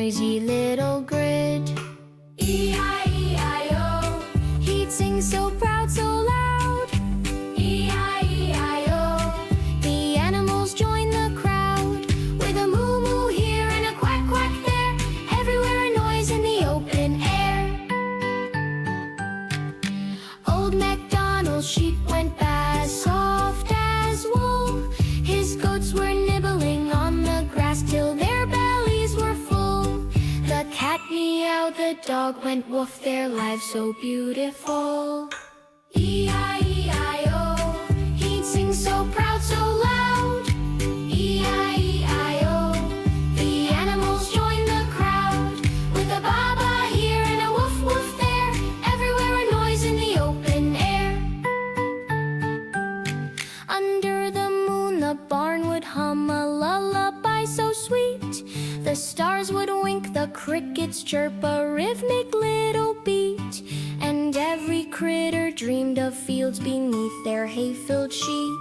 noisy little grid. E-I-E-I-O. He'd sing so proud, so loud. E-I-E-I-O. The animals joined the crowd, with a moo moo here and a quack quack there, everywhere a noise in the open air. Old MacDonald's sheep went by, soft as wool. His goats were nibbling on the grass till their bellies were full. The cat meowed, the dog went woof, their lives so beautiful. E-I-E-I-O. He'd sing so proud, so loud. E-I-E-I-O. The animals joined the crowd, with a ba-ba here and a woof woof there, everywhere a noise in the open air. Under the moon the barn would hum a lullaby so sweet. The stars would wink, the crickets chirp a rhythmic little beat, and every critter dreamed of fields beneath their hay-filled sheet.